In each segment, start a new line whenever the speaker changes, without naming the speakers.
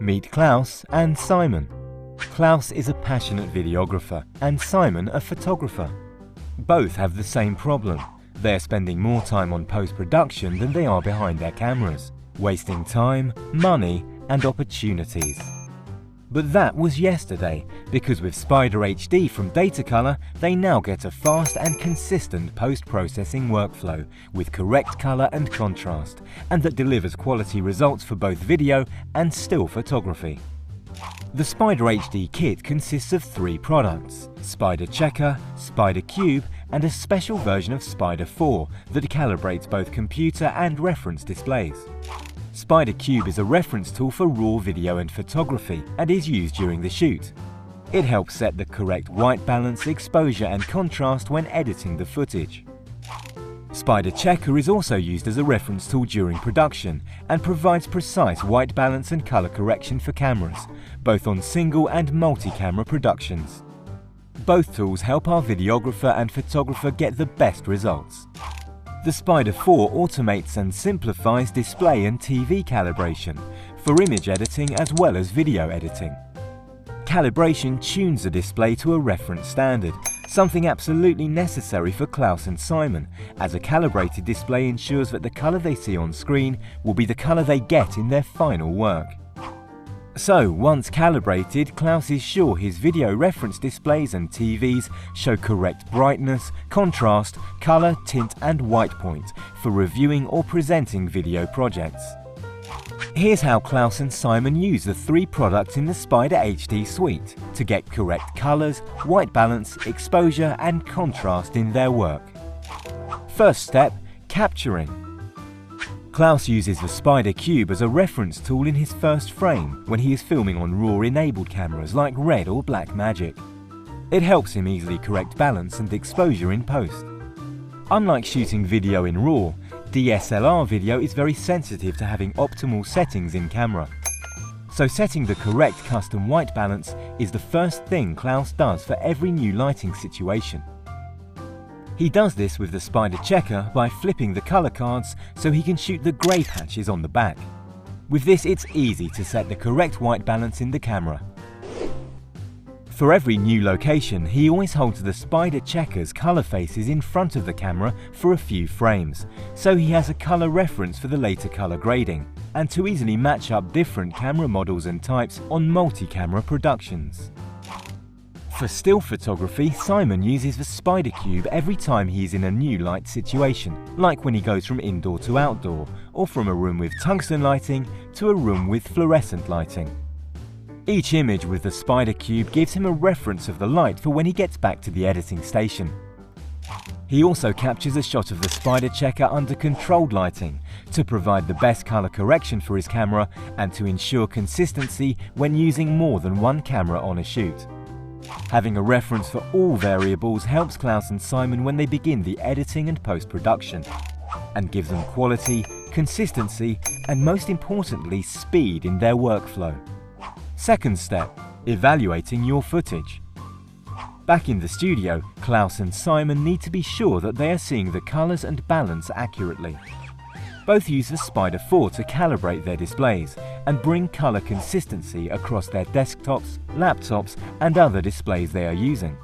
Meet Klaus and Simon. Klaus is a passionate videographer and Simon a photographer. Both have the same problem. They're spending more time on post-production than they are behind their cameras, wasting time, money and opportunities. But that was yesterday, because with SpyderHD from Datacolor, they now get a fast and consistent post-processing workflow with correct color and contrast, and that delivers quality results for both video and still photography. The SpyderHD kit consists of 3 products: Spyder Checker, Spyder Cube, and a special version of Spyder 4 that calibrates both computer and reference displays. Spyder Cube is a reference tool for raw video and photography and is used during the shoot. It helps set the correct white balance, exposure and contrast when editing the footage. Spyder Checker is also used as a reference tool during production and provides precise white balance and color correction for cameras, both on single and multi-camera productions. Both tools help our videographer and photographer get the best results. The Spyder 4 automates and simplifies display and TV calibration for image editing as well as video editing. Calibration tunes the display to a reference standard, something absolutely necessary for Klaus and Simon, as a calibrated display ensures that the color they see on screen will be the color they get in their final work. So, once calibrated, Klaus is sure his video reference displays and TVs show correct brightness, contrast, color, tint and white point for reviewing or presenting video projects. Here's how Klaus and Simon use the 3 products in the SpyderHD suite to get correct colors, white balance, exposure and contrast in their work. First step, capturing. Klaus uses the Spyder Cube as a reference tool in his first frame when he is filming on RAW-enabled cameras like Red or Blackmagic. It helps him easily correct balance and exposure in post. Unlike shooting video in RAW, DSLR video is very sensitive to having optimal settings in camera. So setting the correct custom white balance is the first thing Klaus does for every new lighting situation. He does this with the Spyder Checker by flipping the color cards so he can shoot the grey patches on the back. With this, it's easy to set the correct white balance in the camera. For every new location, he always holds the Spyder Checker's color faces in front of the camera for a few frames, so he has a color reference for the later color grading, and to easily match up different camera models and types on multi-camera productions. For still photography, Simon uses the Spyder Cube every time he is in a new light situation, like when he goes from indoor to outdoor, or from a room with tungsten lighting to a room with fluorescent lighting. Each image with the Spyder Cube gives him a reference of the light for when he gets back to the editing station. He also captures a shot of the Spyder Checker under controlled lighting to provide the best color correction for his camera and to ensure consistency when using more than one camera on a shoot. Having a reference for all variables helps Klaus and Simon when they begin the editing and post-production, and gives them quality, consistency, and most importantly, speed in their workflow. Second step, evaluating your footage. Back in the studio, Klaus and Simon need to be sure that they are seeing the colors and balance accurately. Both use the Spyder 4 to calibrate their displays and bring color consistency across their desktops, laptops and other displays they are using.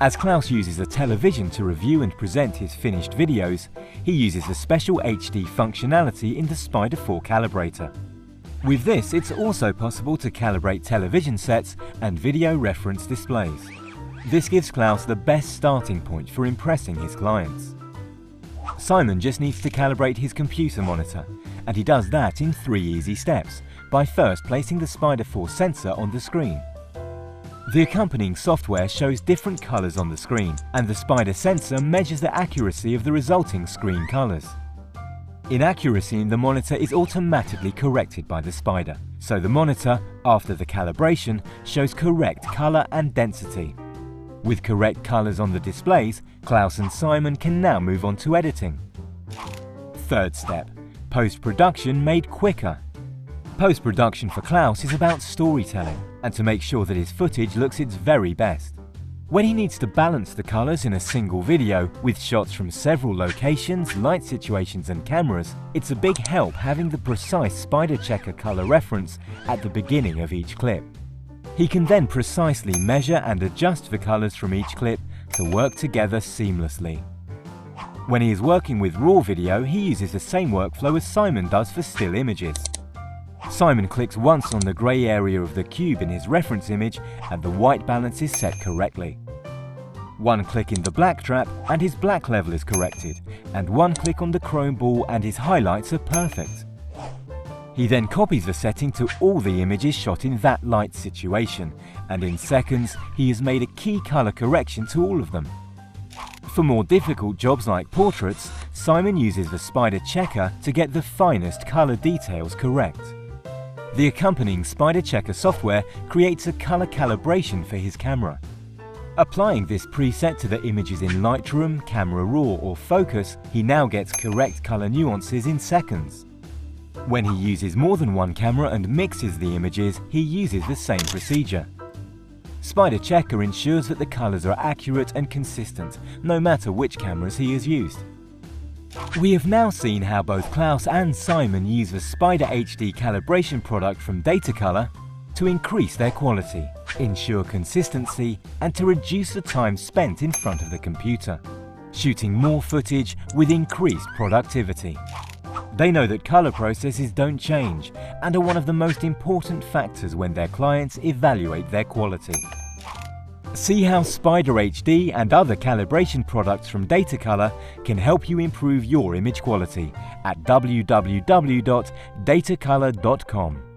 As Klaus uses a television to review and present his finished videos, he uses a special HD functionality in the Spyder 4 calibrator. With this, it's also possible to calibrate television sets and video reference displays. This gives Klaus the best starting point for impressing his clients. Simon just needs to calibrate his computer monitor, and he does that in 3 easy steps, by first placing the Spyder 4 sensor on the screen. The accompanying software shows different colors on the screen, and the Spyder sensor measures the accuracy of the resulting screen colors. Inaccuracy in the monitor is automatically corrected by the Spyder, so the monitor, after the calibration, shows correct color and density. With correct colors on the displays, Klaus and Simon can now move on to editing. Third step, post-production made quicker. Post-production for Klaus is about storytelling and to make sure that his footage looks its very best. When he needs to balance the colors in a single video with shots from several locations, light situations and cameras, it's a big help having the precise SpyderChecker color reference at the beginning of each clip. He can then precisely measure and adjust the colors from each clip to work together seamlessly. When he is working with raw video, he uses the same workflow as Simon does for still images. Simon clicks once on the grey area of the cube in his reference image and the white balance is set correctly. One click in the black trap and his black level is corrected, and one click on the chrome ball and his highlights are perfect. He then copies the setting to all the images shot in that light situation, and in seconds he has made a key colour correction to all of them. For more difficult jobs like portraits, Simon uses the SpyderChecker to get the finest colour details correct. The accompanying SpyderChecker software creates a colour calibration for his camera. Applying this preset to the images in Lightroom, Camera Raw or Focus, he now gets correct colour nuances in seconds. When he uses more than one camera and mixes the images, he uses the same procedure. SpyderChecker ensures that the colours are accurate and consistent, no matter which cameras he has used. We have now seen how both Klaus and Simon use the SpyderHD calibration product from Datacolor to increase their quality, ensure consistency, and to reduce the time spent in front of the computer, shooting more footage with increased productivity. They know that color processes don't change and are one of the most important factors when their clients evaluate their quality. See how SpyderHD and other calibration products from Datacolor can help you improve your image quality at www.datacolor.com.